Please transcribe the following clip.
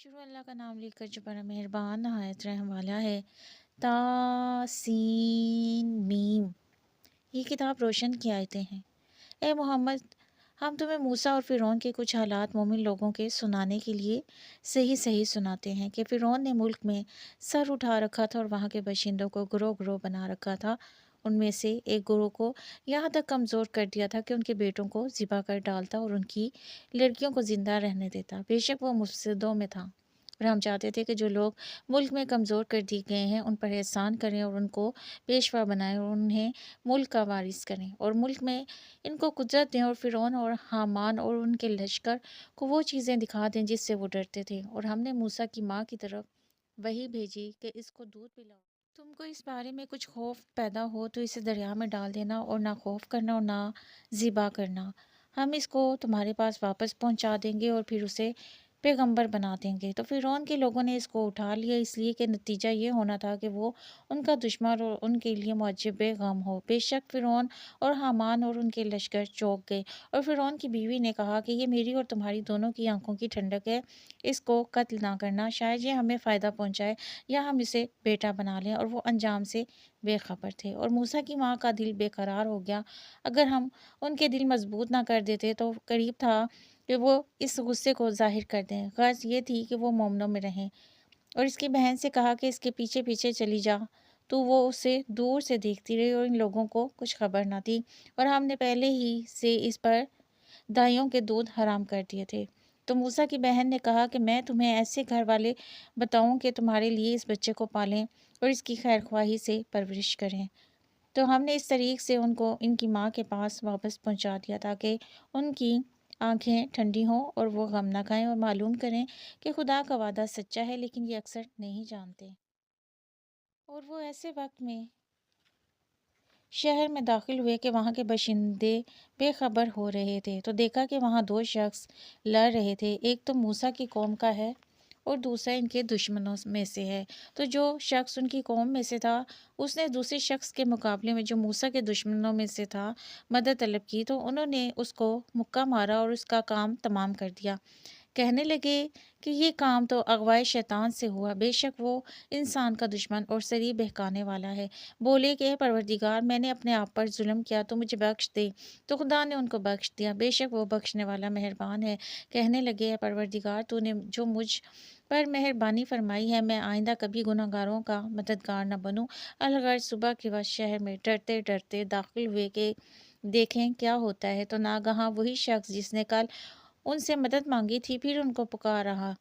شروع اللہ کا نام لے کر جو بڑا مہربان نہایت رحم والا ہے۔ تاسین میم، یہ کتاب روشن کی آیتیں ہیں۔ اے محمد، ہم تمہیں موسیٰ اور فرعون کے کچھ حالات مومن لوگوں کے سنانے کے لیے صحیح صحیح سناتے ہیں کہ فرعون نے ملک میں سر اٹھا رکھا تھا اور وہاں کے باشندوں کو گروہ گروہ بنا رکھا تھا۔ ان میں سے ایک گروہ کو یہاں تک کمزور کر دیا تھا کہ ان کے بیٹوں کو ذبح کر ڈالتا اور ان کی لڑکیوں کو زندہ رہنے دیتا۔ بے شک وہ مفسدوں میں تھا، اور ہم چاہتے تھے کہ جو لوگ ملک میں کمزور کر دیے گئے ہیں ان پر احسان کریں اور ان کو پیشوا بنائیں اور انہیں ملک کا وارث کریں اور ملک میں ان کو قدرت دیں، اور فرعون اور حامان اور ان کے لشکر کو وہ چیزیں دکھا دیں جس سے وہ ڈرتے تھے۔ اور ہم نے موسیٰ کی ماں کی طرف وحی بھیجی کہ اس کو دودھ پلاؤ۔ تم کو اس بارے میں کچھ خوف پیدا ہو تو اسے دریا میں ڈال دینا، اور نہ خوف کرنا اور نہ ذبح کرنا۔ ہم اس کو تمہارے پاس واپس پہنچا دیں گے اور پھر اسے پیغمبر بنا دیں گے۔ تو فرعون کے لوگوں نے اس کو اٹھا لیا، اس لیے کہ نتیجہ یہ ہونا تھا کہ وہ ان کا دشمن اور ان کے لیے معجب غم ہو۔ بے شک فرعون اور حامان اور ان کے لشکر چونک گئے، اور فرعون کی بیوی نے کہا کہ یہ میری اور تمہاری دونوں کی آنکھوں کی ٹھنڈک ہے، اس کو قتل نہ کرنا، شاید یہ ہمیں فائدہ پہنچائے یا ہم اسے بیٹا بنا لیں۔ اور وہ انجام سے بے خبر تھے۔ اور موسیٰ کی ماں کا دل بے قرار ہو گیا۔ اگر ہم ان کے دل مضبوط نہ کر دیتے تو قریب تھا کہ وہ اس غصے کو ظاہر کر دیں۔ غرض یہ تھی کہ وہ مومنوں میں رہیں۔ اور اس کی بہن سے کہا کہ اس کے پیچھے پیچھے چلی جا، تو وہ اسے دور سے دیکھتی رہی اور ان لوگوں کو کچھ خبر نہ تھی، اور ہم نے پہلے ہی سے اس پر دائیوں کے دودھ حرام کر دیے تھے۔ تو موسیٰ کی بہن نے کہا کہ میں تمہیں ایسے گھر والے بتاؤں کہ تمہارے لیے اس بچے کو پالیں اور اس کی خیر خواہی سے پرورش کریں۔ تو ہم نے اس طریق سے ان کو ان کی ماں کے پاس واپس پہنچا دیا تاکہ ان کی آنکھیں ٹھنڈی ہوں اور وہ غم نہ کھائیں اور معلوم کریں کہ خدا کا وعدہ سچا ہے، لیکن یہ اکثر نہیں جانتے۔ اور وہ ایسے وقت میں شہر میں داخل ہوئے کہ وہاں کے باشندے بے خبر ہو رہے تھے، تو دیکھا کہ وہاں دو شخص لڑ رہے تھے، ایک تو موسیٰ کی قوم کا ہے اور دوسرا ان کے دشمنوں میں سے ہے۔ تو جو شخص ان کی قوم میں سے تھا اس نے دوسرے شخص کے مقابلے میں جو موسیٰ کے دشمنوں میں سے تھا مدد طلب کی، تو انہوں نے اس کو مکہ مارا اور اس کا کام تمام کر دیا۔ کہنے لگے کہ یہ کام تو اغوائے شیطان سے ہوا، بے شک وہ انسان کا دشمن اور سری بہکانے والا ہے۔ بولے کہ اے پروردگار، میں نے اپنے آپ پر ظلم کیا، تو مجھے بخش دے۔ تو خدا نے ان کو بخش دیا، بے شک وہ بخشنے والا مہربان ہے۔ کہنے لگے اے پروردگار، تو نے جو مجھ پر مہربانی فرمائی ہے، میں آئندہ کبھی گناہ گاروں کا مددگار نہ بنوں۔ الغرض صبح کے وقت شہر میں ڈرتے ڈرتے داخل ہوئے کہ دیکھیں کیا ہوتا ہے، تو ناگہاں وہی شخص جس نے کل ان سے مدد مانگی تھی پھر ان کو پکار رہا